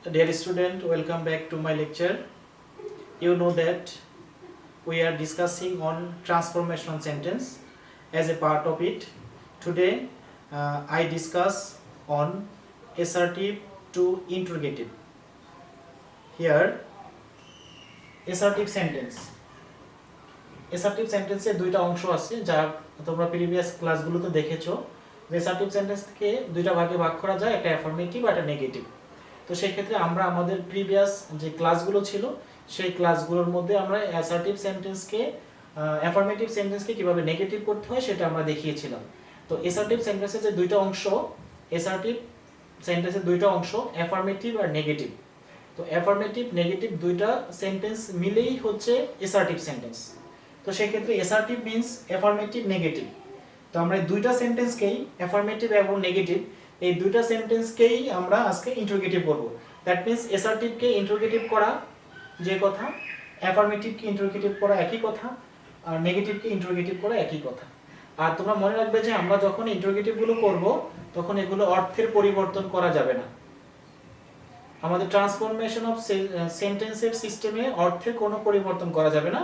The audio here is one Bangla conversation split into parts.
Dear student, welcome back to my lecture. You know that we are discussing on transformation sentence. As a part of it, today I discuss on assertive to interrogative. Here, assertive sentence. Assertive sentence এর দুইটা অংশ আছে যা তোমরা প্রিভিয়াস ক্লাসগুলোতে দেখেছো। assertive sentence কে দুইটা ভাগে ভাগ করা যায়, একটা অ্যাফার্মেটিভ আর একটা নেগেটিভ। তো সেই ক্ষেত্রে আমরা আমাদের প্রিভিয়াস যে ক্লাসগুলো ছিল সেই ক্লাসগুলোর মধ্যে আমরা অ্যাসার্টিভ সেন্টেন্সকে অ্যাফার্মেটিভ সেন্টেন্সকে কিভাবে নেগেটিভ করতে হয় সেটা আমরা দেখিয়েছিলাম। তো অ্যাসার্টিভ সেন্টেন্সের যে দুইটা অংশ, অ্যাসার্টিভ সেন্টেন্সের দুইটা অংশ অ্যাফার্মেটিভ আর নেগেটিভ। তো অ্যাফার্মেটিভ নেগেটিভ দুইটা সেন্টেন্স মিলেই হচ্ছে অ্যাসার্টিভ সেন্টেন্স। তো সেই ক্ষেত্রে অ্যাসার্টিভ মিন্স অ্যাফার্মেটিভ নেগেটিভ। তো আমরা এই দুইটা সেন্টেন্সকেই অ্যাফার্মেটিভ এবং নেগেটিভ এই দুইটা সেন্টেন্সকেই আমরা আজকে ইন্টারোগেটিভ করব। দ্যাট মিন্স অ্যাসার্টিভকে ইন্টারোগেটিভ করা যে কথা, অ্যাফার্মেটিভকে ইন্টারোগেটিভ করা একই কথা, আর নেগেটিভকে ইন্টারোগেটিভ করা একই কথা। আর তোমরা মনে রাখবে যে আমরা যখন ইন্টারোগেটিভগুলো করব তখন এগুলো অর্থের পরিবর্তন করা যাবে না। আমাদের ট্রান্সফরমেশন অফ সেন্টেন্সের সিস্টেমে অর্থের কোনো পরিবর্তন করা যাবে না।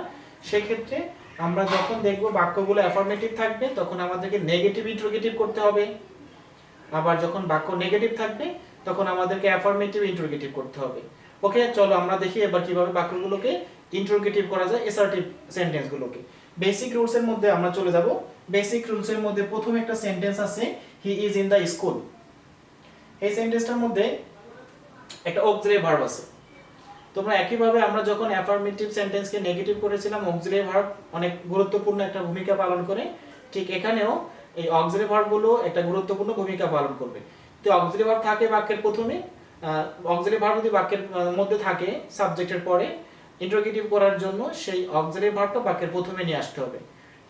সেই ক্ষেত্রে আমরা যখন দেখব বাক্যগুলো অ্যাফার্মেটিভ থাকবে তখন আমাদেরকে নেগেটিভ ইন্টারোগেটিভ করতে হবে, আবার যখন বাক্য নেগেটিভ থাকবে তখন আমাদেরকে অ্যাফার্মেটিভ ইন্টারোগেটিভ করতে হবে। ওকে, চলো আমরা দেখি এবার কিভাবে বাক্যগুলোকে ইন্টারোগেটিভ করা যায়, অ্যাসার্টিভ সেন্টেন্সগুলোকে। বেসিক রুলস এর মধ্যে আমরা চলে যাব। বেসিক রুলস এর মধ্যে প্রথম একটা সেন্টেন্স আছে, he is in the school. এই সেন্টেন্সটার মধ্যে একটা অক্সিলারি ভার্ব আছে। তোমরা একইভাবে আমরা যখন অ্যাফার্মেটিভ সেন্টেন্সকে নেগেটিভ করেছিলাম, অক্সিলারি ভার্ব অনেক গুরুত্বপূর্ণ একটা ভূমিকা পালন করে, ঠিক এখানেও এই অক্সিলারি ভার্বগুলো একটা গুরুত্বপূর্ণ ভূমিকা পালন করবে। তো অক্সিলারি ভার্ব থাকে বাক্যের প্রথমে, অক্সিলারি ভার্ব যদি বাক্যের মধ্যে থাকে সাবজেক্টের পরে, ইন্টারোগেটিভ করার জন্য সেই অক্সিলারি ভার্বটা বাক্যের প্রথমে নিয়ে আসতে হবে।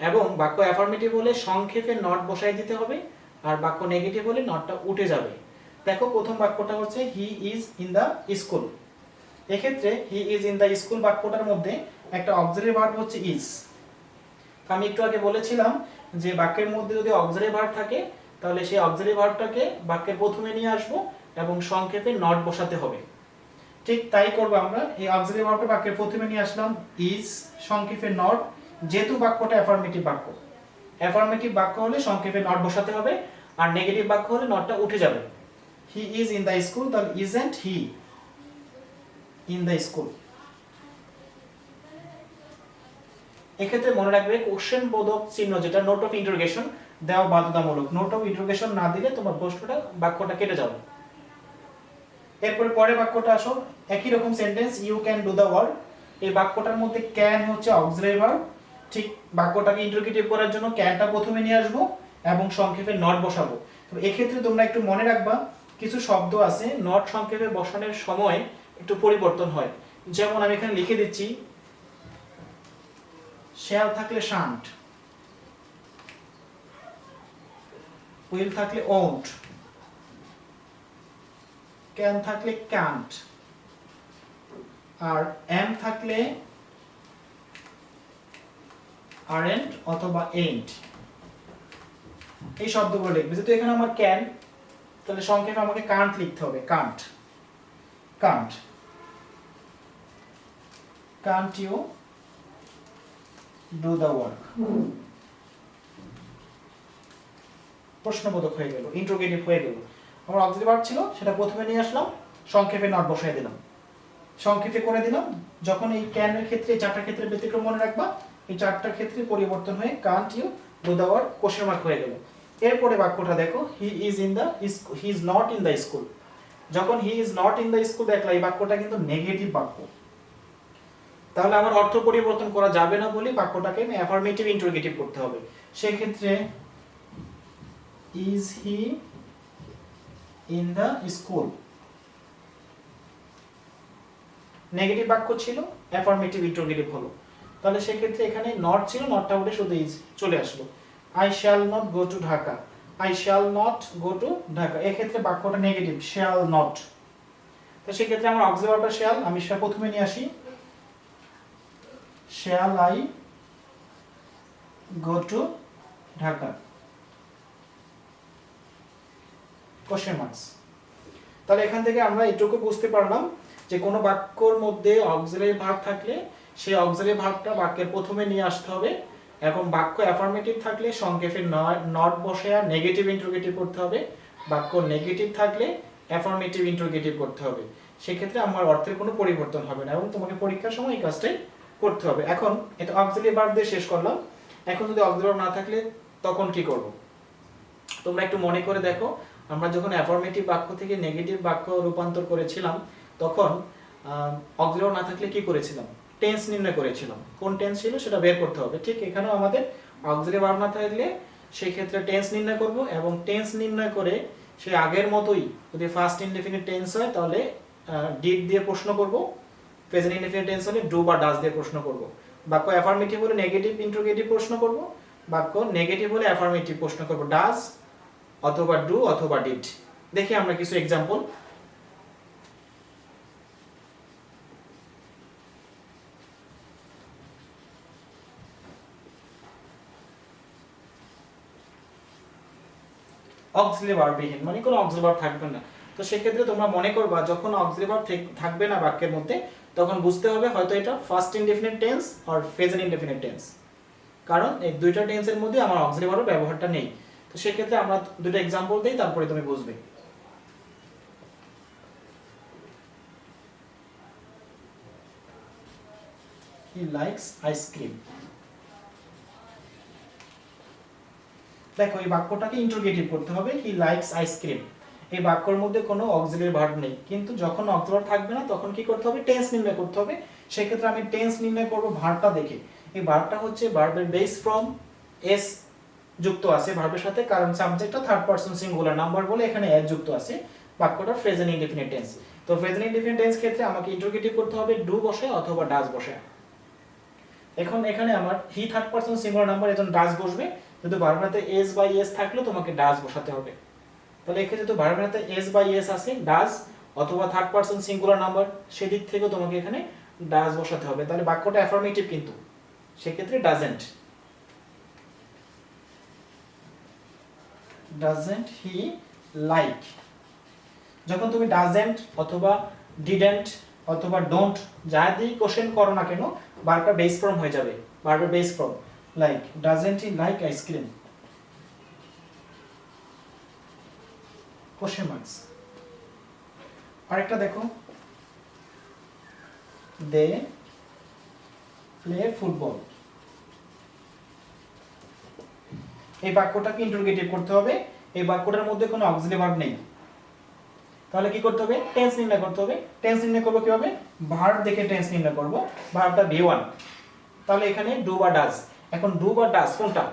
এবং বাক্য অ্যাফার্মেটিভ হলে সংক্ষেপে নট বসাই দিতে হবে, আর বাক্য নেগেটিভ হলে নটটা উঠে যাবে। দেখো প্রথম বাক্যটা হচ্ছে he is in the school. এক্ষেত্রে he is in the school বাক্যটার মধ্যে একটা অক্সিলারি ভার্ব হচ্ছে ইজ। আমি একটু আগে বলেছিলাম যে বাক্যের মধ্যে যদি অক্সিলারি ভার্ব থাকে তাহলে সেই অক্সিলারি ভার্বটাকে বাক্যের প্রথমে নিয়ে আসবো এবং সংক্ষেপে নট বসাতে হবে। ঠিক তাই করব আমরা। এই অক্সিলারি ভার্বটা বাক্যের প্রথমে নিয়ে আসলাম ইজ, সংক্ষেপে নট। যেহেতু বাক্যটা অ্যাফার্মেটিভ বাক্য, অ্যাফার্মেটিভ বাক্য হলে সংক্ষেপে নট বসাতে হবে, আর নেগেটিভ বাক্য হলে নটটা উঠে যাবে। He is in the school, তাহলে isn't he in the school. এক্ষেত্রে মনে রাখবে কোশ্চেন বোধক চিহ্ন যেটা নোট অফ ইন্টারোগেশন দেওয়া বাধ্যতামূলক। নোট অফ ইন্টারোগেশন না দিলে তোমার প্রশ্নটা বাক্যটা কেটে যাবে। এরপরে পরের বাক্যটা আসো, একই রকম sentence, you can do the work. এই বাক্যটার মধ্যে ক্যান হচ্ছে অক্সিলারি ভার্ব। ঠিক বাক্যটাকে ইন্টারোগেটিভ করার জন্য ক্যানটা প্রথমে নিয়ে আসবো এবং সংক্ষেপে নট বসাবো। তো এক্ষেত্রে তোমরা একটু মনে রাখবা কিছু শব্দ আছে নট সংক্ষেপে বসানোর সময় একটু পরিবর্তন হয়। যেমন আমি এখানে লিখে দিচ্ছি, শ্যাল থাকলে শান্ট, উইল থাকলে ওন্ট, ক্যান থাকলে ক্যান্ট, আর এম থাকলে আরেন্ট অথবা এন্ট। এই শব্দগুলো লিখবে। যেহেতু এখানে আমার ক্যান, তাহলে সংক্ষেপে আমাকে কান্ট লিখতে হবে। Can't, can't, can't you do the work. প্রশ্নবোধক হয়ে গেল, ইন্টারোগেটিভ হয়ে গেল। আমার অক্সিলারি ভার্ব ছিল সেটা প্রথমে নিয়ে আসলাম, সংক্ষেপে নট বসাই দিলাম, সংক্ষেপে করে দিলাম। যখন এই ক্যানের ক্ষেত্রে চারটা ক্ষেত্রে ব্যতিক্রম মনে রাখবা, এই চারটা ক্ষেত্রে পরিবর্তন হয়ে can't you do the work question mark হয়ে গেল। এরপরে বাক্যটা দেখো, he is not in the school. যখন he is not in the school দেখলা, এই বাক্যটা কিন্তু নেগেটিভ বাক্য। তাহলে আমার অর্থ পরিবর্তন করা যাবে না বলে বাক্যটাকে অ্যাফার্মেটিভ ইন্টারোগেটিভ করতে হবে। সেই ক্ষেত্রে is he in the school negative বাক্য ছিল, অ্যাফার্মেটিভ ইন্টারোগেটিভ হলো। তাহলে সেই ক্ষেত্রে এখানে নট ছিল, নটটা উঠে শুধু ইজ চলে আসলো। I shall not go to Dhaka, I shall not go to Dhaka. এই ক্ষেত্রে বাক্যটা নেগেটিভ, শ্যাল নট। তো সেই ক্ষেত্রে আমার অক্সিলারি ভার্বটা শ্যাল, আমি সেটা প্রথমে নিয়ে আসি, shall I go to Dhaka, question marks. তাহলে এখান থেকে আমরা এটুকু বুঝতে পারলাম যে কোনো বাক্যর মধ্যে অক্সিলারি ভার্ব থাকলে সেই অক্সিলারি ভার্বটা বাক্যের প্রথমে নিয়ে আসতে হবে, এবং বাক্য অ্যাফার্মেটিভ থাকলে সংক্ষেপে নট বসে আর নেগেটিভ ইন্টারোগেটিভ করতে হবে, বাক্য নেগেটিভ থাকলে অ্যাফার্মেটিভ ইন্টারোগেটিভ করতে হবে। সেক্ষেত্রে আমার অর্থের কোনো পরিবর্তন হবে না এবং তোমাকে পরীক্ষার সময় এই কাজটাই করতে হবে। এখন এটা অক্সিলারি ভার্ব দিয়ে শেষ করলাম। এখন যদি অক্সিলারি ভার্ব না থাকলে তখন কি করব? তোমরা একটু মনে করে দেখো, আমরা যখন অ্যাফার্মেটিভ বাক্য থেকে নেগেটিভ বাক্য রূপান্তর করেছিলাম তখন অক্সিলারি ভার্ব না থাকলে কি করেছিলাম? টেন্স নির্ণয় করেছিলাম। কোন টেন্স ছিল সেটা বের করতে হবে। ঠিক এখানেও আমাদের অক্সিলারি ভার্ব না থাকলে সেই ক্ষেত্রে টেন্স নির্ণয় করব, এবং টেন্স নির্ণয় করে সেই আগের মতোই যদি ফার্স্ট ইনডেফিনিট টেন্স হয় তাহলে ডিড দিয়ে প্রশ্ন করব, প্রেজেন্ট ইনডেফিনিট টেন্স হলে ডু বা ডাজ দিয়ে প্রশ্ন করব, বাক্য অ্যাফার্মেটিভ হলে নেগেটিভ ইন্টারোগেটিভ প্রশ্ন করব, বাক্য নেগেটিভ হলে অ্যাফার্মেটিভ প্রশ্ন করব, ডাজ অথবা ডু অথবা ডিড। দেখি আমরা কিছু এক্সাম্পল। অক্সিলারি ভার্ববিহীন মানে কোনো অক্সিলারি ভার্ব থাকবে না। তো সেক্ষেত্রে তোমরা মনে করবা যখন অক্সিলারি ভার্ব থাকবে না বাক্যের মধ্যে তখন বুঝতে হবে হয়তো এটা ফার্স্ট ইনডেফিনিট টেন্স আর প্রেজেন্ট ইনডেফিনিট টেন্স, কারণ এই দুইটা টেন্সের মধ্যে আমার অক্সিলারি ভার্বের ব্যবহারটা নেই। তো সেক্ষেত্রে আমরা দুটো এক্সাম্পল দেই, তারপরে তুমি বুঝবে। He likes ice cream. দেখো এই বাক্যটাকে ইন্টারোগেটিভ করতে হবে, হি লাইকস আইসক্রিম। এই বাক্যের মধ্যে কোনো অক্সিলারি ভার্ব নেই, কিন্তু যখন অক্সিলারি থাকবে না তখন কি করতে হবে? টেন্স নির্ণয় করতে হবে। সেই ক্ষেত্রে আমি টেন্স নির্ণয় করব ভার্বটা দেখে। এই ভার্বটা হচ্ছে ভার্বের বেস ফর্ম এস যুক্ত আছে ভার্বের সাথে, কারণ সাবজেক্টটা থার্ড পারসন সিঙ্গুলার নাম্বার বলে এখানে এস যুক্ত আছে। বাক্যটা প্রেজেন্ট ইনডেফিনিট টেন্স। তো প্রেজেন্ট ইনডেফিনিট টেন্স ক্ষেত্রে আমাকে ইন্টারোগেটিভ করতে হবে ডু বসে অথবা ডাজ বসে। এখন এখানে আমার he third person singular number, এজন্য ডাজ বসবে। যদি ভার্বের সাথে এস বাই এস থাকলে তোমাকে ডাজ বসাতে হবে। তাহলে এখানে যেহেতু ভার্বের সাথে এস বাই এস আছে, ডাজ অথবা থার্ড পারসন সিঙ্গুলার নাম্বার, সেদিক থেকে তোমাকে এখানে ডাজ বসাতে হবে। তাহলে বাক্যটা অ্যাফার্মেটিভ, কিন্তু সেক্ষেত্রে ডাজেন্ট। Doesn't he like. যখন তুমি ডাজেন্ট অথবা ডিডেন্ট অথবা ডোন্ট যা দিয়ে কোশ্চেন করো না কেন, ভার্বটা বেস ফর্ম হয়ে যাবে। ভার্বের base form like, doesn't he like ice cream, question marks. আরেকটা দেখো, দে প্লে ফুটবল। এই বাক্যটাকে ইন্টারোগেটিভ করতে হবে। এই বাক্যটার মধ্যে কোনো অক্সিলারি ভার্ব নেই, তাহলে কি করতে হবে? টেন্স নির্ণয় করতে হবে। টেন্স নির্ণয় করব কিভাবে? ভার্ব দেখে টেন্স নির্ণয় করব। ভার্বটা V1, তাহলে এখানে ডু বা ডাজ। এখন ডু বা ডাজ কোনটা?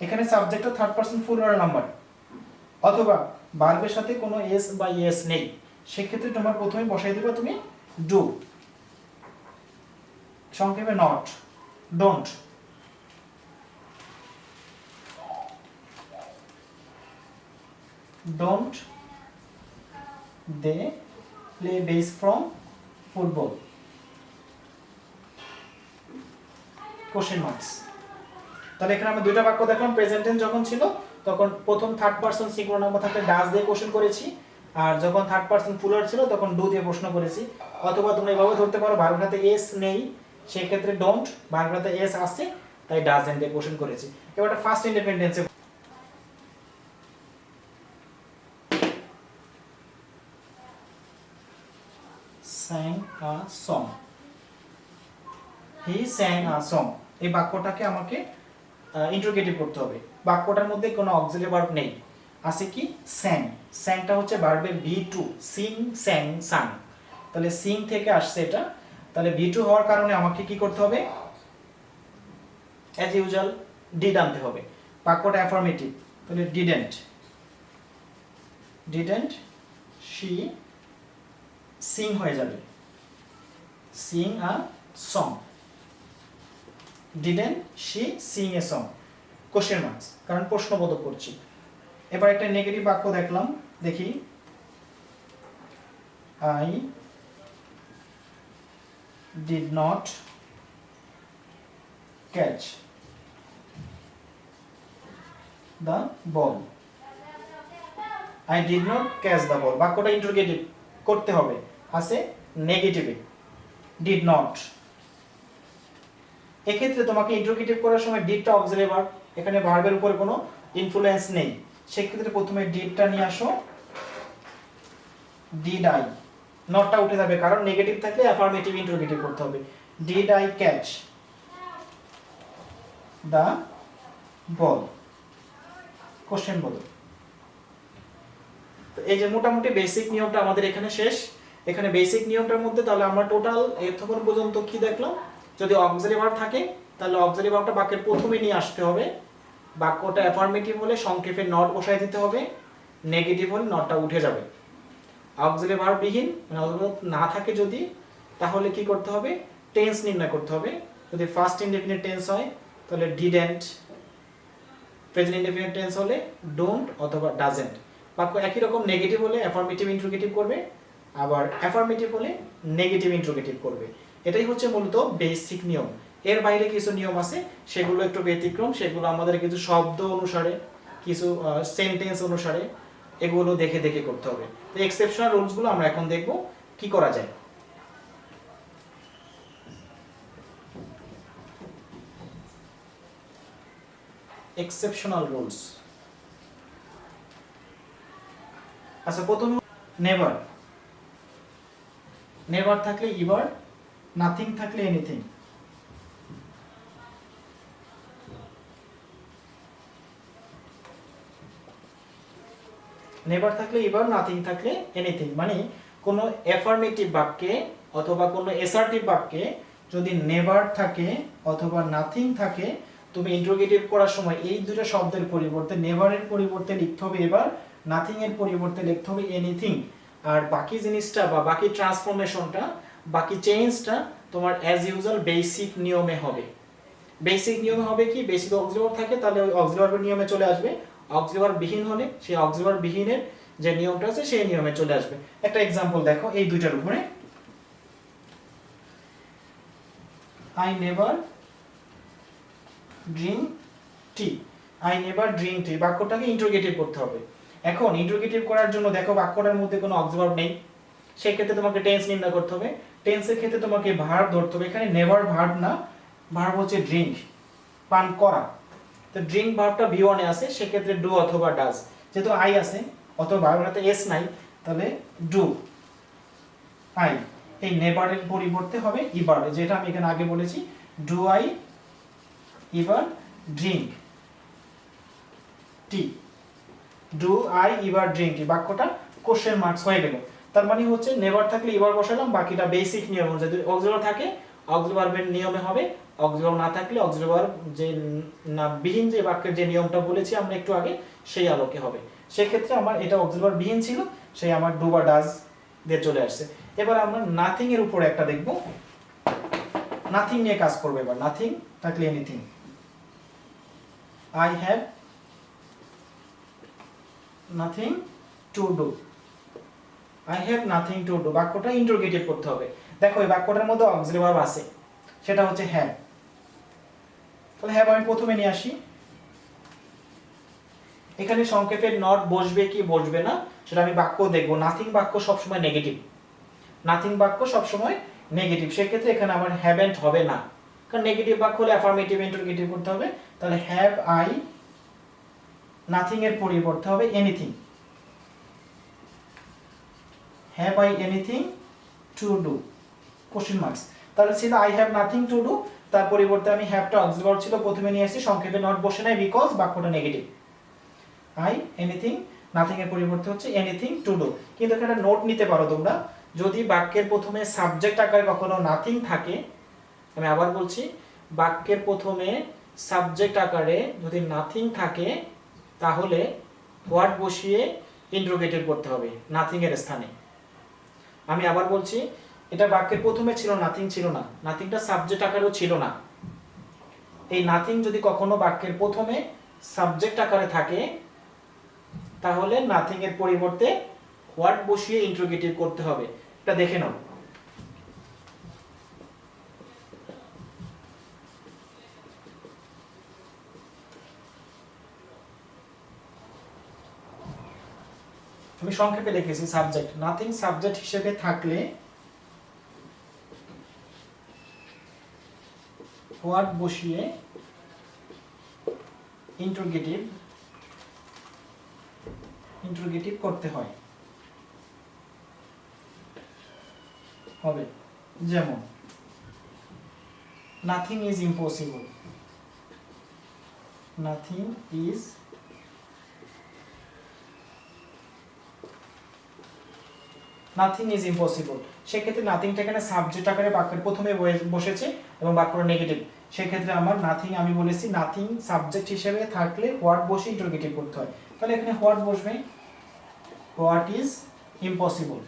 এখানে সাবজেক্টটা থার্ড পারসন প্লুরাল নাম্বার, অথবা ভার্বের সাথে কোনো এস বা এস নেই, সেক্ষেত্রে তোমার প্রথমে বসাই দিবা তুমি ডু, সংক্ষেপে not, don't. Don't they play base from football, question marks. তাহলে এখানে আমরা দুইটা বাক্য দেখলাম। প্রেজেন্ট টেন্স যখন ছিল তখন প্রথম থার্ড পারসন সিঙ্গুলার নাম্বার থাকলে ডাজ দিয়ে কোশ্চেন করেছি, আর যখন থার্ড পারসন প্লুরাল ছিল তখন ডু দিয়ে প্রশ্ন করেছি। অথবা তোমরা এভাবে ধরতে পারো ভার্বের সাথে এস নেই, সেই ক্ষেত্রে ডোন্ট, ভার্বের সাথে এস আসছে তাই ডাজেন্ট দিয়ে কোশ্চেন করেছি। এবার first ইন্ডিপেন্ডেন্সে sang a song, he sang a song। এই বাক্যটাকে আমাকে ইন্টারোগেটিভ করতে হবে। বাক্যটার মধ্যে কোনো অক্সিলারি ভার্ব নেই, আছে কি? স্যাং। স্যাংটা হচ্ছে ভার্বের V2, সিং স্যাং সাং, তাহলে সিং থেকে আসছে এটা। তাহলে V2 হওয়ার কারণে আমাকে কি করতে হবে? অ্যাজ ইউজুয়াল ডিড আনতে হবে। বাক্যটা অ্যাফার্মেটিভ, তাহলে ডিডেন্ট, ডিডেন্ট শি সিং হয়ে যাবে, Singh a song. Didn't she Singh a song, question marks, কারণ প্রশ্নবোধক করছি। এবার একটা নেগেটিভ বাক্য দেখলাম, দেখি। I did not catch the ball. I did not catch the ball, বাক্যটা ইন্টারোগেটিভ করতে হবে, আছে নেগেটিভে, ডিড নট। এক্ষেত্রে তোমাকে ইন্টারোগেটিভ করার সময় ডিডটা অক্সিলারি ভার্ব, এখানে ভার্বের উপর কোনো ইনফ্লুয়েন্স নেই, সেক্ষেত্রে প্রথমে ডিডটা নিয়ে আসো, ডিড আই, নটটা উঠে যাবে কারণ নেগেটিভ থাকলে অ্যাফার্মেটিভ ইন্টারোগেটিভ করতে হবে। Did I catch the ball, question বলো। তো এই যে মোটামুটি বেসিক নিয়মটা আমাদের এখানে শেষ। এখানে বেসিক নিয়মটার মধ্যে তাহলে আমরা টোটাল এতক্ষণ পর্যন্ত কি দেখলাম, যদি অক্সিলারি ভার্ব থাকে তাহলে অক্সিলারি ভার্বটা বাক্যের প্রথমে নিয়ে আসতে হবে, বাক্যটা অ্যাফার্মেটিভ হলে সংক্ষেপে নট বসায় দিতে হবে, নেগেটিভ হলে নটটা উঠে যাবে। অক্সিলারি ভার্ব বিহীন মানে না থাকে যদি, তাহলে কি করতে হবে, টেন্স নির্ণয় করতে হবে। যদি ফার্স্ট ইনডেফিনিট টেন্স হয় তাহলে ডিডন্ট, প্রেজেন্ট ইনডেফিনিট টেন্স হলে ডোন্ট অথবা ডাজেন্ট। বাক্য একই রকম নেগেটিভ হলে অ্যাফার্মেটিভ ইন্টারোগেটিভ করবে, আবার অ্যাফার্মেটিভ হলে নেগেটিভ ইন্টারোগেটিভ করবে। এটাই হচ্ছে মূলত বেসিক নিয়ম। এর বাইরে কিছু নিয়ম আছে, সেগুলো একটু ব্যতিক্রম, সেগুলো আমাদের কিছু শব্দ অনুসারে, কিছু সেন্টেন্স অনুসারে এগুলো দেখে দেখে করতে হবে। তো এক্সেপশনাল রুলসগুলো আমরা এখন দেখব কি করা যায়। এক্সেপশনাল রুলস, আচ্ছা প্রথমে নেভার, নেভার থাকলে ইভার, নাথিং থাকলে এনিথিং। নেভার থাকলে ইভার, নাথিং থাকলে এনিথিং, মানে কোনো অ্যাফার্মেটিভ বাক্যে অথবা কোনো অ্যাসার্টিভ বাক্যে যদি নেভার থাকে অথবা নাথিং থাকে, তুমি ইন্টারোগেটিভ করার সময় এই দুটো শব্দের পরিবর্তে নেভারের পরিবর্তে লিখতে হবে এবার, নাথিং এর পরিবর্তে লিখতে হবে এনিথিং। আর বাকি জিনিসটা বা বাকি ট্রান্সফরমেশনটা, বাকি চেঞ্জটা তোমার অ্যাজ ইউজুয়াল বেসিক নিয়মে হবে। বেসিক নিয়মে হবে কি, বেসিক অক্সিলারি থাকে তাহলে ওই অক্সিলারি নিয়মে চলে আসবে, অক্সিলারি বিহীন হলে সেই অক্সিলারি বিহীনের যে নিয়মটা আছে সেই নিয়মে চলে আসবে। একটা एग्जांपल দেখো এই দুইটার উপরে, I never drink tea, I never drink tea, বাক্যটাকে ইন্টারোগেটিভ করতে হবে। এখন ইন্টারোগেটিভ করার জন্য দেখো বাক্যটার মধ্যে কোনো অক্সিলারি নেই, সেই ক্ষেত্রে তোমাকে টেন্স নির্ণয় করতে হবে। টেন্সের ক্ষেত্রে তোমাকে ভার্ব ধরতে হবে, এখানে নেভার ভার্ব না, ভার্ব হচ্ছে ড্রিঙ্ক, পান করা। তো ড্রিঙ্ক ভার্বটা V1 এ আছে, সেক্ষেত্রে ডু অথবা ডাজ, যেহেতু আই আছে অথবা ভার্বটাতে এস নাই তাহলে ডু আই। এই নেভারের পরিবর্তে হবে ইভার, যেটা আমি এখানে আগে বলেছি, do I ever drink tea, do I ever drink tea, বাক্যটা কোশ্চেন মার্কস হয়ে গেল। তার মানে হচ্ছে নেভার থাকলে ইভার বসালাম, বাকিটা বেসিক নিয়ম, যদি অক্সিলারি থাকে অক্সিলারি ভার্বের নিয়মে হবে, অক্সিলারি না থাকলে অক্সিলারি ভার্ব যে না বিহীন যে বাক্যের যে নিয়মটা বলেছি আমরা একটু আগে সেই আলোকে হবে। সেক্ষেত্রে আমার এটা অক্সিলারি বিহীন ছিল, সেই আমার ডু বা ডাজ দিয়ে চলে আসছে। এবার আমরা নাথিং এর উপরে একটা দেখব, নাথিং নিয়ে কাজ করবে এবার। নাথিং থাকলে anything, I have nothing to do, I have nothing to do, বাক্যটা ইন্টারোগেটিভ করতে হবে। দেখো এই বাক্যটার মধ্যে অক্সিলারি ভার্ব আছে, সেটা হচ্ছে হ্যাভ। তাহলে হ্যাভ আমি প্রথমে নিয়ে আসি, এখানে সংক্ষেপে নট বসবে কি বসবে না সেটা আমি বাক্য দেখব। নাথিং বাক্য সবসময় নেগেটিভ, নাথিং বাক্য সবসময় নেগেটিভ, সেক্ষেত্রে এখানে আমার হ্যাভেন্ট হবে না, কারণ নেগেটিভ বাক্য হলে অ্যাফার্মেটিভ ইন্টারোগেটিভ করতে হবে। তাহলে হ্যাভ আই, নাথিং এর পরিবর্তে হবে anything, have I anything to do, question marks. তাহলে ছিল I have nothing to do, তার পরিবর্তে আমি হ্যাভটা অক্সিলারি ছিল প্রথমে নিয়ে আসছি, সংক্ষেপে নট বসে নাই বিকজ বাক্যটা নেগেটিভ। আই এনিথিং, নাথিং এর পরিবর্তে হচ্ছে এনিথিং টু ডু। কিন্তু এখানে নোট নিতে পারো তোমরা, যদি বাক্যের প্রথমে সাবজেক্ট আকারে কখনো নাথিং থাকে, আমি আবার বলছি, বাক্যের প্রথমে সাবজেক্ট আকারে যদি নাথিং থাকে তাহলে হোয়াট বসিয়ে ইন্টারোগেটিভ করতে হবে নাথিং এর স্থানে। আমি আবার বলছি, এটা বাক্যের প্রথমে ছিল, নাথিং ছিল না, নাথিংটা সাবজেক্ট আকারেও ছিল না। এই নাথিং যদি কখনো বাক্যের প্রথমে সাবজেক্ট আকারে থাকে তাহলে নাথিং এর পরিবর্তে হোয়াট বসিয়ে ইন্টারোগেটিভ করতে হবে। এটা দেখে নাও। আমি সংক্ষেপে লিখেছি সাবজেক্ট। নাথিং সাবজেক্ট হিসেবে থাকলে হোয়াট বসিয়ে ইন্টারোগেটিভ করতে হয় হবে। যেমন nothing is impossible, nothing is impossible. সেক্ষেত্রে নাথিংটা এখানে সাবজেক্ট আকারে বাক্যের প্রথমে বসেছে এবং বাক্যটা নেগেটিভ। সেক্ষেত্রে আমার নাথিং, আমি বলেছি নাথিং সাবজেক্ট হিসেবে থাকলে হোয়াট বসে ইন্টারোগেটিভ করতে হয়। তাহলে এখানে হোয়াট বসবে, what is impossible,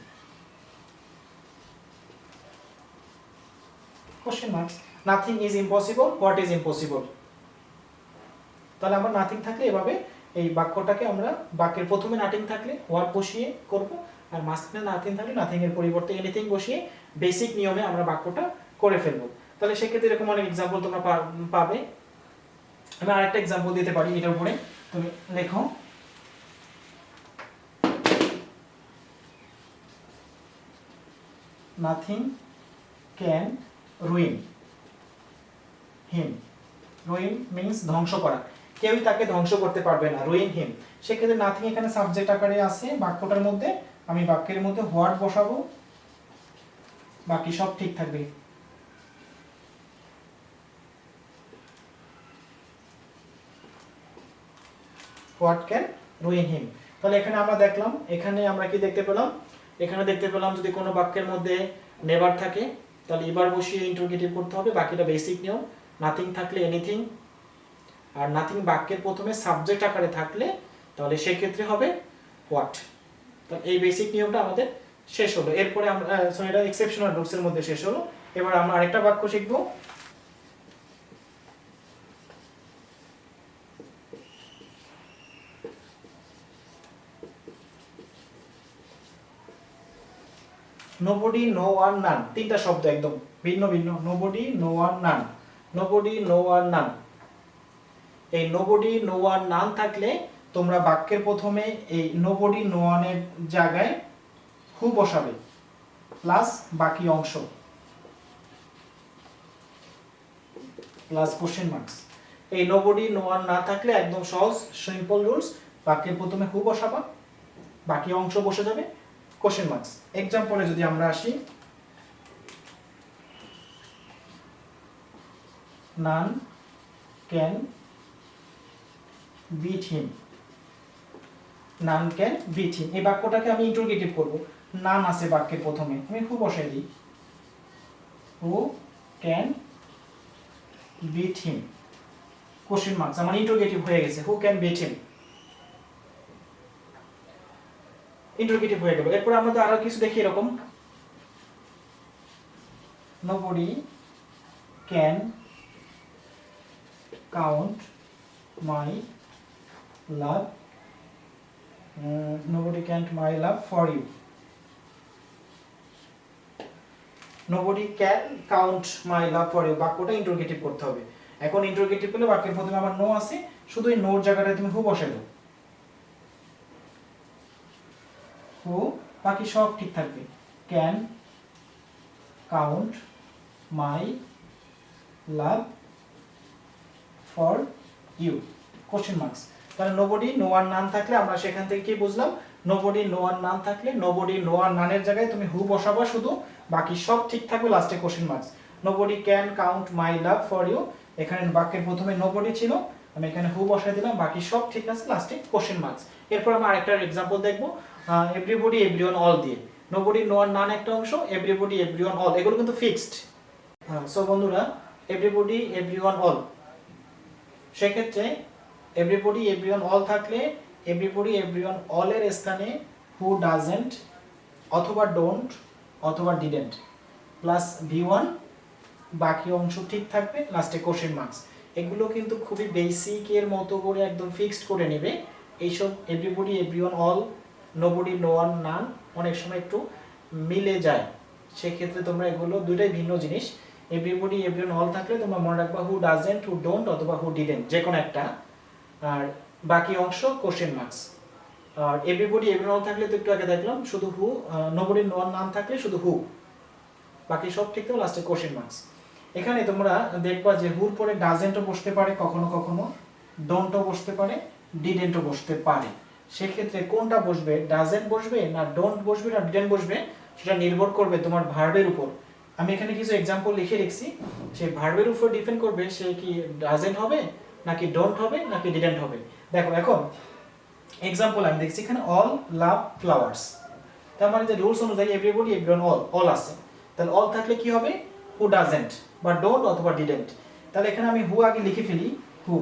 question marks. Nothing is impossible, what is impossible. তাহলে আমরা নাথিং থাকলে এভাবে এই বাক্যটাকে আমরা বাক্যের প্রথমে নাথিং থাকলে হোয়াট বসিয়ে করব, আর মাঝখানে নাথিং থাকলে নাথিং এর পরিবর্তে এনিথিং বসিয়ে বেসিক নিয়মে আমরা বাক্যটা করে ফেলবো। তাহলে সেক্ষেত্রে এরকম অনেক এক্সাম্পল তোমরা পাবে। আমি আরেকটা এক্সাম্পল দিতে পারি এটার উপরে। তুমি লেখো nothing can ruin him. Ruin means ধ্বংস করা, কেউই তাকে ধ্বংস করতে পারবে না, রুইন হিম। সেক্ষেত্রে নাথিং এখানে সাবজেক্ট আকারে আছে বাক্যটার মধ্যে, আমি বাক্যের মধ্যে হোয়াট বসাবো, বাকি সব ঠিক থাকবে। হোয়াট ক্যান রুইন হিম। তাহলে এখানে আমরা দেখলাম, এখানে আমরা কি দেখতে পেলাম, এখানে দেখতে পেলাম যদি কোনো বাক্যের মধ্যে নেভার থাকে তাহলে এবার বসিয়ে ইন্টারোগেটিভ করতে হবে, বাকিটা বেসিক নিয়ম। নাথিং থাকলে এনিথিং, আর নাথিং বাক্যের প্রথমে সাবজেক্ট আকারে থাকলে তাহলে সেক্ষেত্রে হবে হোয়াট। তো এই বেসিক নিয়মটা আমাদের শেষ হলো। এরপরে আমরা এটা এক্সেপশনাল রুলসের মধ্যে শেষ হলো। এবার আমরা আরেকটা বাক্য শিখবো। নোবডি, নো ওয়ান, নান। তিনটা শব্দ একদম ভিন্ন ভিন্ন। নোবডি, নো ওয়ান, নান। নোবডি, নো ওয়ান, নান। এই নোবডি, নো ওয়ান, নান থাকলে তোমরা বাক্যের প্রথমে এই নোবডি, নো ওয়ানের জায়গায় হু বসাবে প্লাস বাকি অংশ প্লাস কোশ্চেন মার্কস। এই নোবডি, নো ওয়ান না থাকলে একদম সহজ সিম্পল রুলস, বাক্যের প্রথমে হু বসাবা, বাকি অংশ বসে যাবে, কোশ্চেন মার্কস। এক্সাম্পলে যদি আমরা আসি, none can beat him. None can beat him, এই বাক্যটাকে আমি ইন্টারোগেটিভ করব। নান আছে বাক্যের প্রথমে, আমি হু বসাই দিই, who can beat him, question marks. আমার ইন্টারোগেটিভ হয়ে গেছে, who can beat him, interrogative হয়ে গেল। এরপর আমরা আরো কিছু দেখি এরকম, nobody can count my love, nobody can't my love for you. nobody can count my love for you, বাক্যটা ইন্টারোগেটিভ করতে হবে। এখন ইন্টারোগেটিভ করলে বাক্যের প্রথমে আমার নো আছে, শুধু এই নোর জায়গাটায় তুমি হু বসাই দাও, হু, বাকি সব ঠিক থাকবে। Can count my love for you, question marks. তাহলে নোবডি, নো ওয়ান, নান থাকলে আমরা সেখান থেকে কি বুঝলাম, নোবডি, নো ওয়ান, নান থাকলে নোবডি, নো ওয়ান, নানের জায়গায় তুমি হু বসাবা শুধু, বাকি সব ঠিক থাকবে, লাস্টে question marks. Nobody can count my love for you, এখানে বাক্যের প্রথমে নোবডি ছিল, আমি এখানে হু বসাই দিলাম, বাকি সব ঠিক আছে, লাস্টে কোশ্চেন মার্কস। এরপর আমরা আরেকটা এক্সাম্পল দেখবো, এভরিবডি, এভরিওয়ান, অল দিয়ে। নোবডি, নো ওয়ান, নান একটা অংশ, এভরিবডি, এভরিওয়ান, অল এগুলো কিন্তু ফিক্সড। সো বন্ধুরা, এভরিবডি, এভরিওয়ান, অল, সেক্ষেত্রে এভরিবডি, এভরিওয়ান, অল থাকলে এভরিবডি, এভরিওয়ান, অল এর স্থানে হু ডাজেন্ট অথবা ডোন্ট অথবা ডিডেন্ট প্লাস ভি1, বাকি অংশ ঠিক থাকবে, লাস্টে কোশ্চেন মার্কস। এগুলো কিন্তু খুবই বেসিক এর মতো করে একদম ফিক্সড করে নেবে। এইসব everybody, everyone, all, nobody, no one, none অনেক সময় একটু মিলে যায়, সেক্ষেত্রে তোমরা এগুলো দুইটাই ভিন্ন জিনিস। এভরিবডি, এভরিওয়ান, অল থাকলে তোমরা মনে রাখবা হু ডাজেন্ট, হু ডোন্ট অথবা হু ডিডেন্ট, যে কোনো একটা, আর বাকি অংশ কোশ্চেন মার্কস। আর এভরিবডি এভরিওয়ান অল থাকলে তো একটু আগে দেখলাম শুধু হু, নোবডি নো ওয়ান নাম থাকলে শুধু হু, বাকি সব ঠিক থাকলে লাস্টে কোশ্চেন মার্কস। এখানে তোমরা দেখবা যে হুর পরে ডাজেন্টও বসতে পারে, কখনো কখনো ডোন্টও বসতে পারে, ডিডেন্টও বসতে পারে। সেক্ষেত্রে কোনটা বসবে, ডাজেন্ট বসবে না ডোন্ট বসবে না ডিডেন্ট বসবে, সেটা নির্ভর করবে তোমার ভার্বের উপর। আমি এখানে কিছু এক্সাম্পল লিখে রেখেছি, সেই ভার্বের উপর ডিপেন্ড করবে সে কি ডাজেন্ট হবে নাকি ডোন্ট হবে নাকি ডিডেন্ট হবে। দেখো এখন এক্সাম্পল আমি দেখছি এখানে অল লাভ ফ্লাওয়ার্স, তার মানে যে রুলস অনুযায়ী এভরিবডি এভরিওয়ান অল, অল আছে, তাহলে অল থাকলে কি হবে, হু ডাজেন্ট বা ডোন্ট অথবা ডিডেন্ট। তাহলে এখানে আমি হু আগে লিখে ফেলি, হু।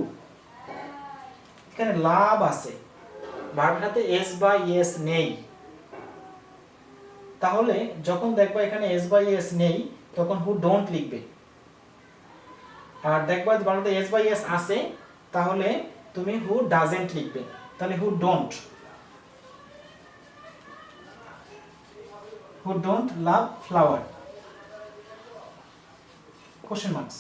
এখানে লাভ আছে, ভার্বের সাথে এস বা ইয়েস নেই, তাহলে যখন দেখবা এখানে এস বা ইয়েস নেই তখন হু ডোন্ট লিখবে। আর দেখবা ভার্বের এস বা ইয়েস আছে তাহলে তুমি হু ডাজেন্ট লিখবে। তাহলে who don't love flower, question marks.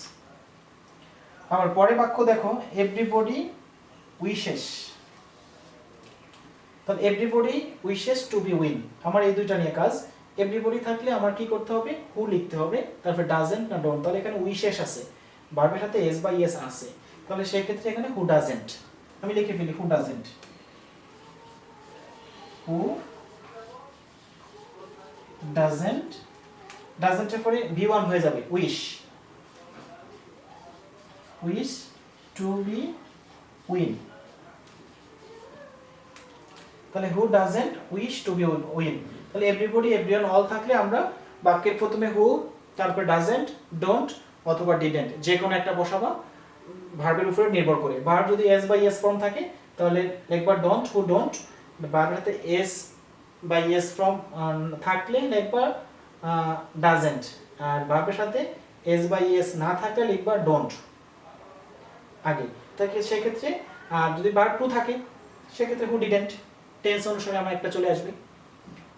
আবার পরে বাক্য দেখো, এভরিবডি উইশেস, তাহলে everybody wishes to be win, আমার এই দুইটা নিয়ে কাজ। এভরিবডি থাকলে আমার কি করতে হবে, হু লিখতে হবে, তারপর ডাজেন্ট না ডোন্ট। তাহলে এখানে উইশেস আছে, ভার্বের সাথে এস বা ইয়েস আছে, তাহলে সেই ক্ষেত্রে এখানে হু ডাজেন্ট আমি লিখে ফেলি, হু ডাজেন্ট, হু ডাজেন্ট, ডাজেন্টের পরে ভি1 হয়ে যাবে wish, wish to be win. তাহলে who doesn't wish to be win. তাহলে এভরিবডি এভরিওয়ান অল থাকলে আমরা বাক্যের প্রথমে হু, তারপর ডাজেন্ট, ডোন্ট অথবা ডিডেন্ট যে কোনো একটা বসাবা ভার্বের উপরে নির্ভর করে। ভার্ব যদি এস বা ইয়েস ফর্ম থাকে তাহলে লিখবা ডোন্ট, হু ডোন্ট। ভার্বের সাথে এস বা ইয়েস ফর্ম থাকলে লিখবা ডাজেন্ট, আর ভার্বের সাথে এস বা ইয়েস না থাকলে লিখবা ডোন্ট আগে। তাহলে সেক্ষেত্রে যদি ভার্ব টু থাকে সেক্ষেত্রে হু ডিডেন্ট, টেন্স অনুসারে আমার একটা চলে আসবে।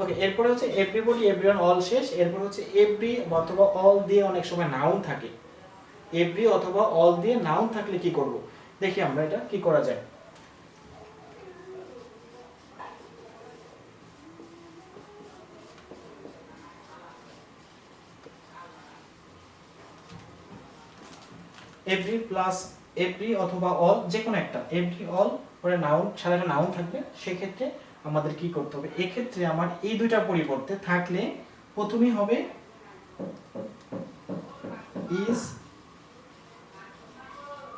ওকে, এরপরে হচ্ছে এভরিবডি এভরিওয়ান অল শেষ। এরপর হচ্ছে এভরি অথবা অল দিয়ে অনেক সময় নাউন থাকে, এভরি অথবা অল দিয়ে নাউন থাকলে কি করব, দেখি আমরা এটা কি করা যায়। এভরি প্লাস এভরি অথবা অল যে কোনো একটা, এভরি অল পরে নাউন, সাধারণ নাউন থাকবে, সেক্ষেত্রে আমাদের কি করতে হবে, এক্ষেত্রে আমার এই দুইটা পরিবর্তে থাকলে প্রথমেই হবে ইজ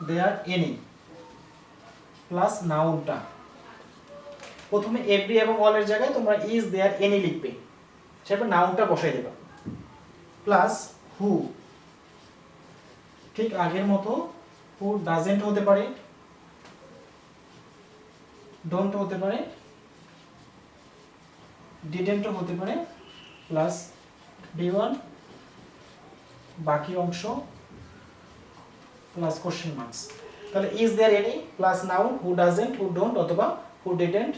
দেয়ার এনি প্লাস নাউনটা। প্রথমে এভরি এবং অল এর জায়গায় তোমরা ইজ দেয়ার এনি লিখবে, সেরপর নাউনটা বসাই দেবা, প্লাস হু, ঠিক আগের মতো হু ডাজেন্ট হতে পারে, ডোন্ট হতে পারে, ডিডেন্টও হতে পারে, প্লাস বি1 বাকি অংশ প্লাস কোশ্চেন মার্কস। তাহলে is there any plus noun, who doesn't, who don't অথবা হু ডিডেন্ট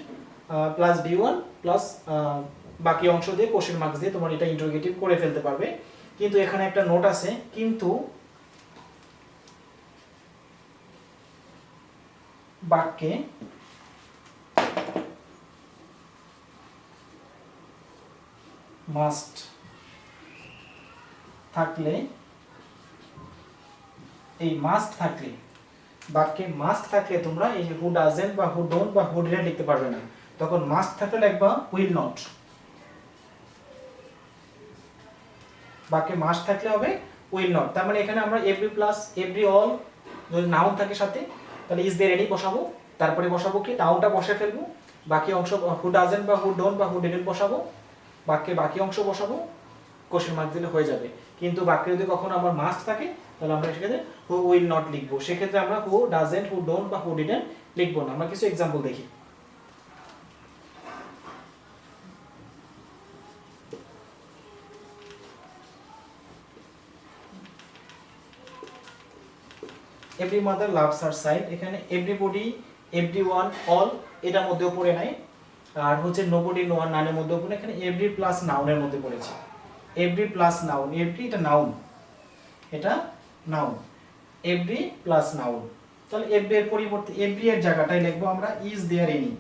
প্লাস বি1 প্লাস বাকি অংশ দিয়ে কোশ্চেন মার্কস দিয়ে তোমার এটা ইন্টারোগেটিভ করে ফেলতে পারবে। কিন্তু এখানে একটা নোট আছে, কিন্তু বাক্যে মাস্ট থাকলে, এই মাস্ট থাকলে, বাক্যে মাস্ট থাকলে তোমরা এই যে হু ডাজেন্ট বা হু ডোন্ট বা হু ডিডেন্ট লিখতে পারবে না, তখন মাস্ট থাকলে লিখবা উইল নট। বাক্যে মাস্ট থাকলে হবে উইল নট। তার মানে এখানে আমরা এভরি প্লাস এভরি অল যদি নাউন থাকে সাথে তাহলে ইজ দেয়ার এনি বসাবো, তারপরে বসাবো কি নাউনটা বসে ফেলবো, বাকি অংশ হু ডাজেন্ট বা হু ডোন্ট বা হু ডিডেন্ট বসাবো, বাক্যে বাকি অংশ বসাবো, কোশ্চেন মার্ক দিলে হয়ে যাবে। কিন্তু বাক্যে যদি কখনো আমার মাস্ট থাকে তাহলে আমরা সেক্ষেত্রে হু উইল নট লিখবো, সেক্ষেত্রে আমরা হু ডাজেন্ট, হু ডোন্ট বা হু ডিডেন্ট লিখবো না। আমরা কিছু এক্সাম্পল দেখি। Every mother loves her child, এখানে এভরিবডি, এভরিওয়ান, অল এটার মধ্যেও পড়ে নাই, আর হচ্ছে নোবডি, নো ওয়ান, নানের মধ্যেও পড়ে, এখানে এভরি প্লাস নাউনের মধ্যে পড়েছে। এভরি প্লাস নাউন, এভরি এটা নাউন, এটা নাউন, এভরি প্লাস নাউন। তাহলে এভরি এর পরিবর্তে এভরি এর জায়গাটায় লিখবো আমরা is there any,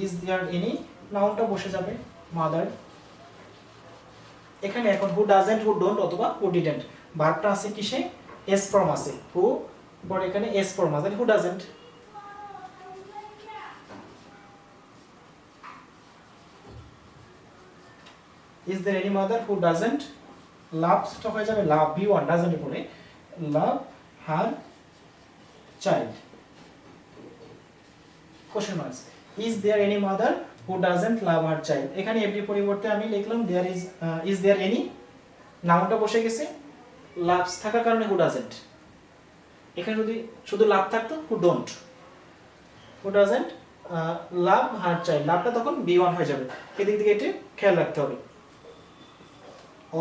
is there any, নাউনটা বসে যাবে মাদার। এখানে এখন হু ডাজেন্ট, হু ডোন্ট অথবা হু ডিডেন্ট, ভার্বটা আছে কিসে, এস ফর্ম আছে, হু পরে এখানে এস ফর্ম আছে, who doesn't. Is there any mother who doesn't, লাভসটা হয়ে যাবে লাভ, বি ওয়ান ডাজেন্ট পরে love her child, question marks. Is there any mother who doesn't love her child, এখানে এভরি পরিবর্তে আমি লিখলাম দেয়ার ইজ দেয়ার এনি, নাউনটা বসে গেছে, লাভস থাকার কারণে হু ডাজেন্ট। এখানে যদি শুধু লাভ থাকতো who don't, who doesn't love her child, লাভটা তখন বি ওয়ান হয়ে যাবে, এদিক থেকে এটা খেয়াল রাখতে হবে।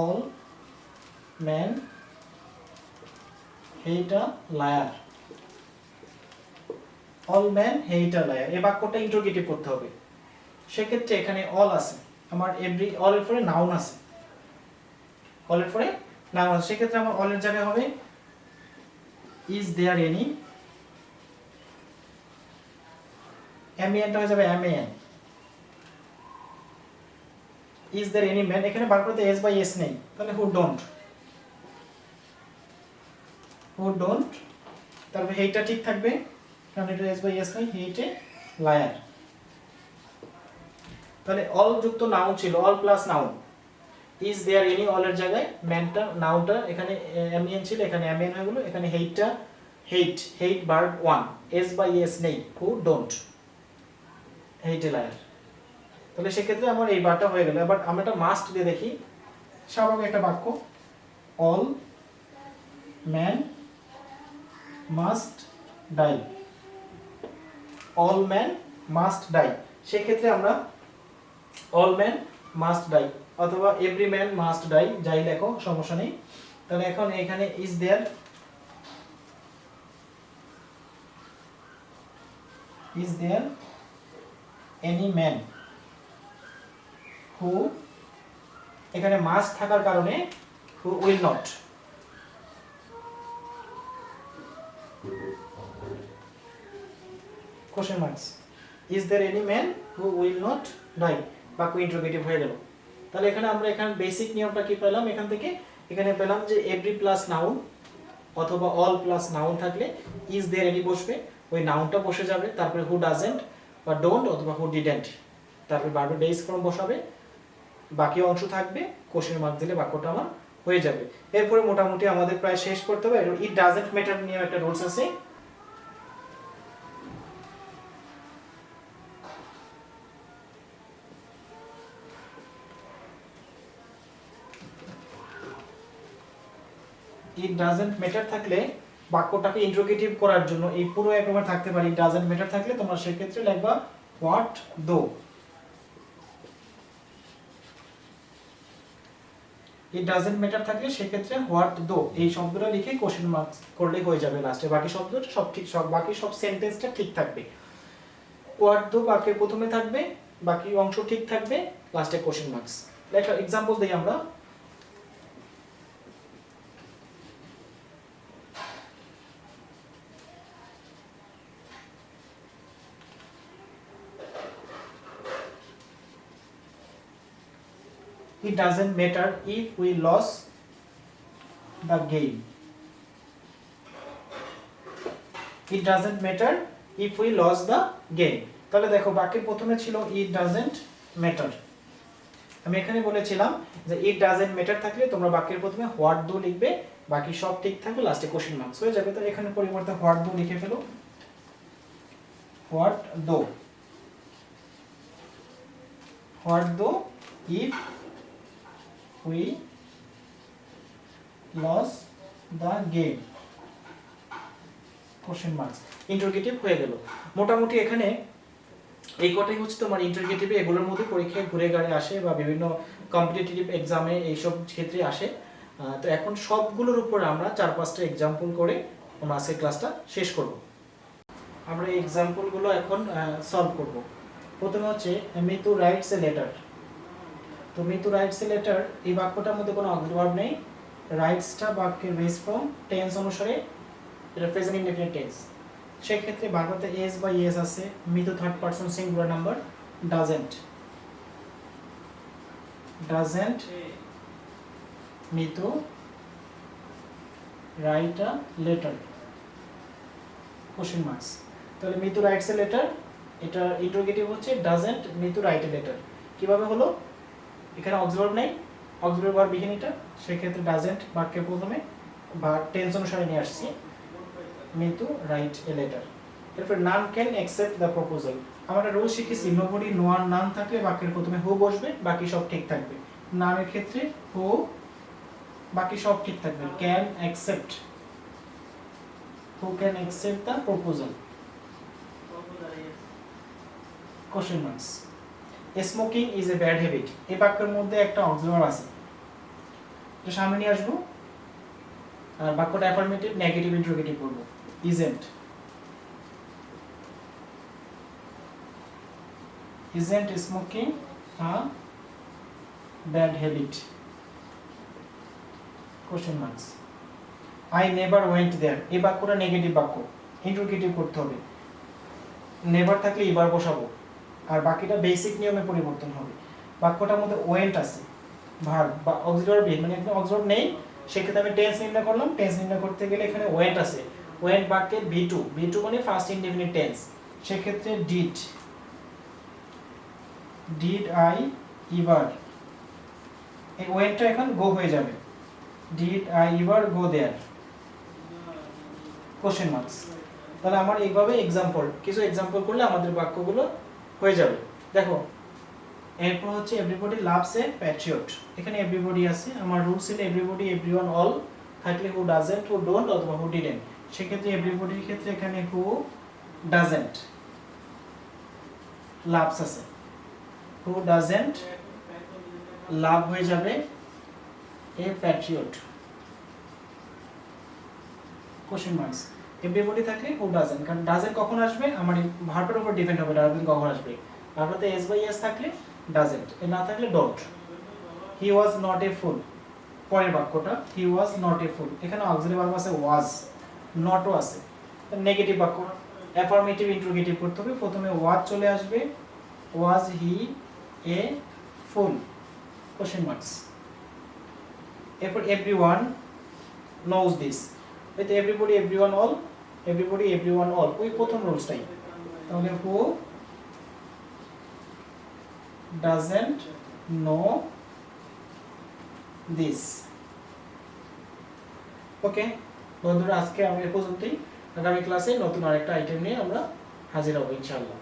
All man hate a liar, all man hate a liar, এই বাক্যটা ইন্টারোগেটিভ করতে হবে। সেক্ষেত্রে এখানে অল আছে, আমার এভরি, অল এর পরে নাউন আছে, অল এর পরে নাউন আছে, সেক্ষেত্রে আমার অল এর জায়গায় হবে ইজ দেয়ার এনি, এমএনটা হয়ে যাবে এমএন, ইজ দেয়ার এনি ম্যান, এখানে বার করতে এস বাই এস নেই, তাহলে হু ডোন্ট, হু ডোন্ট, তারপরে হেইটা ঠিক থাকবে কারণ এটা এস বাই এস নেই, হেইটে লায়ার। তাহলে অল যুক্ত নাউন ছিল, all plus noun, is there any all এর জায়গায় ম্যানটা, নাউনটা এখানে এমএন ছিল, এখানে এমএন হয়ে গেল, এখানে হেইটটা hate verb one, S by S নেই, হু ডোন্ট, হেইটে লায়ার। তাহলে সেক্ষেত্রে আমার এই বারটা হয়ে গেল। এবার আমরা একটা মাস্ট দিয়ে দেখি, স্বাভাবিক একটা বাক্য, all man must die, all man must die, সেক্ষেত্রে আমরা অল ম্যান মাস্ট ডাই অথবা এভরি ম্যান মাস্ট ডাই, যাই লেখো সমস্যা নেই। তাহলে এখন এখানে is there any man who, এখানে মাস্ট থাকার কারণে who will not, question marks, is there any man who will not die, বাক্য ইন্টারোগেটিভ হয়ে গেল। তাহলে এখানে আমরা এখানে বেসিক নিয়মটা কি পেলাম, এখান থেকে এখানে পেলাম যে এভরি প্লাস নাউন অথবা অল প্লাস নাউন থাকলে ইজ দেয়ার এনি বসবে, ওই নাউনটা বসে যাবে, তারপরে হু ডাজেন্ট বা ডোন্ট অথবা হু ডিডেন্ট, তারপরে ভার্বের বেস ফর্ম বসাবে, বাকি অংশ থাকবে, কোশ্চেন মার্ক দিলে বাক্যটা আমার হয়ে যাবে। এরপরে মোটামুটি আমাদের প্রায় শেষ করতে হবে। ইট ডাজেন্ট ম্যাটার নিয়ে একটা রুলস আছে, ইট ডাজেন্ট ম্যাটার থাকলে বাক্যটাকে ইন্টারোগেটিভ করার জন্য এই পুরো একবার থাকতে পারে, ইট ডাজেন্ট ম্যাটার থাকলে তোমরা সেক্ষেত্রে লিখবা হোয়াট দো, ইট ডাজেন্ট ম্যাটার থাকলে সেক্ষেত্রে হোয়াট দো এই শব্দটা লিখে কোশ্চেন মার্ক করলেই হয়ে যাবে লাস্টে, বাকি শব্দটা সব ঠিক, সব বাকি সব সেন্টেন্সটা ঠিক থাকবে। হোয়াট দো বাক্যের প্রথমে থাকবে, বাকি অংশ ঠিক থাকবে, লাস্টে কোশ্চেন মার্কস। একটা এক্সাম্পল দিই আমরা, it doesn't matter if we lose the game, it doesn't matter if we lose the game। তাহলে দেখো বাক্যের প্রথমে ছিল it doesn't matter, আমি এখানে বলেছিলাম যে it doesn't matter থাকলে তোমরা বাক্যের প্রথমে what do লিখবে, বাকি সব ঠিক থাকবে, লাস্টে কোশ্চেন মার্কস হয়ে যাবে। তো এখানে পরিবর্তে what do লিখে ফেলো, what do if we lost the game, question marks, interrogative হয়ে গেল। মোটামুটি এখানে এই কটাই হচ্ছে তোমার ইন্টারোগেটিভ, এগুলোর মধ্যে পরীক্ষায় ঘুরে গাড়ে আসে বা বিভিন্ন কম্পিটিটিভ এক্সামে এইসব ক্ষেত্রে আসে। তো এখন সবগুলোর উপর আমরা 4-5টা এক্সাম্পল করে আমরা আজকের ক্লাসটা শেষ করব। আমরা এই এক্সাম্পলগুলো এখন সলভ করব। প্রথমে হচ্ছে মিতু রাইটস এ লেটার। তো মিতু রাইটস এ লেটার, এই বাক্যটার মধ্যে কোনো অক্সিলারি ভার্ব নেই, রাইটসটা বাক্যের বেস ফর্ম, টেন্স অনুসারে এটা প্রেজেন্ট ইনডেফিনিট টেন্স, সেই ক্ষেত্রে বাক্যতে এস বা ইয়েস আছে, Mitu third person singular number, doesn't Mitu write a letter question marks তাহলে মিতু writes a letter এটা ইন্টারোগেটিভ হচ্ছে doesn't Mitu write a letter কিভাবে হলো এখানে অক্সিলারি নাই অক্সিলারি ভার্ব বিহীন এটা সেই ক্ষেত্রে doesn't বাক্যে প্রথমে বা টেন্স অনুসারে নিয়ে আসছি মিতু write a letter এরপর none can accept the proposal আমরা রুল শিখেছি নোবডি নো আর নান থাকলে বাক্যের প্রথমে হু বসবে বাকি সব ঠিক থাকবে নান এর ক্ষেত্রে হু বাকি সব ঠিক থাকবে can accept who can accept the proposal question marks smoking is a bad habit এই বাক্যের মধ্যে একটা অক্সিলারি আছে এটা সামনে নিয়ে আসবো আর বাক্যটা অ্যাফার্মেটিভ নেগেটিভ ইন্টারোগেটিভ করব isn't smoking a bad habit question marks I never went there এই বাক্যটা নেগেটিভ বাক্য ইন্টারোগেটিভ করতে হবে নেভার থাকলে এবার বসাবো আর বাকিটা বেসিক নিয়মে পরিবর্তন হবে বাক্যটার মধ্যে ওয়েন্ট আছে ভার্ব বা অক্সিলারি বি মানে একদম অক্সিলারি নেই সেক্ষেত্রে আমি টেন্স নির্ণয় করলাম টেন্স নির্ণয় করতে গেলে এখানে ওয়েন্ট আছে ওয়েন্ট বাক্যে B2 মানে ফার্স্ট ইনডেফিনিট টেন্স সেক্ষেত্রে did I ever এই ওয়েন্টটা এখন গো হয়ে যাবে did I ever go there question marks তাহলে আমার এইভাবে কিছু এক্সাম্পল করলে আমাদের বাক্যগুলো হয়ে যাবে দেখো এরপর হচ্ছে এভরিবডি লাভস এ প্যাট্রিয়ট এখানে এভরিবডি আছে আমার রুল ছিল এভরিবডি এভরিওয়ান অল থাকলে হু ডাজন্ট হু ডোন্ট অথবা হু ডিডন্ট সেক্ষেত্রে এভরিবডির ক্ষেত্রে এখানে হু ডাজন্ট লাভস আছে হু ডাজন্ট লাভ হয়ে যাবে এ প্যাট্রিয়ট কোশ্চেন মার্কস এভরিবডি থাকলে হু ডাজন্ট কারণ ডাজন্ট কখন আসবে আমার ভার্বের উপর ডিপেন্ড হবে ডাজন্ট কখন আসবে তারপরে এস বাই এস থাকলে ডাজন্ট এ না থাকলে don't he was not a ফুল পরের বাক্যটা হি ওয়াজ নট এ ফুল এখানে অক্সিলারি ভার্ব আছে ওয়াজ নটও আছে নেগেটিভ বাক্য অ্যাফার্মেটিভ ইন্টারোগেটিভ করতে হবে প্রথমে ওয়াজ চলে আসবে ওয়াজ হি এ ফুল কোশ্চেন মার্কস এরপর everyone knows this with everybody everyone all ওই প্রথম রুলসটাই তাহলে হু doesn't know this ওকে বন্ধুরা আজকে আমরা এই পর্যন্তই আগামী ক্লাসে নতুন আরেকটা আইটেম নিয়ে আমরা হাজির হব ইনশাআল্লাহ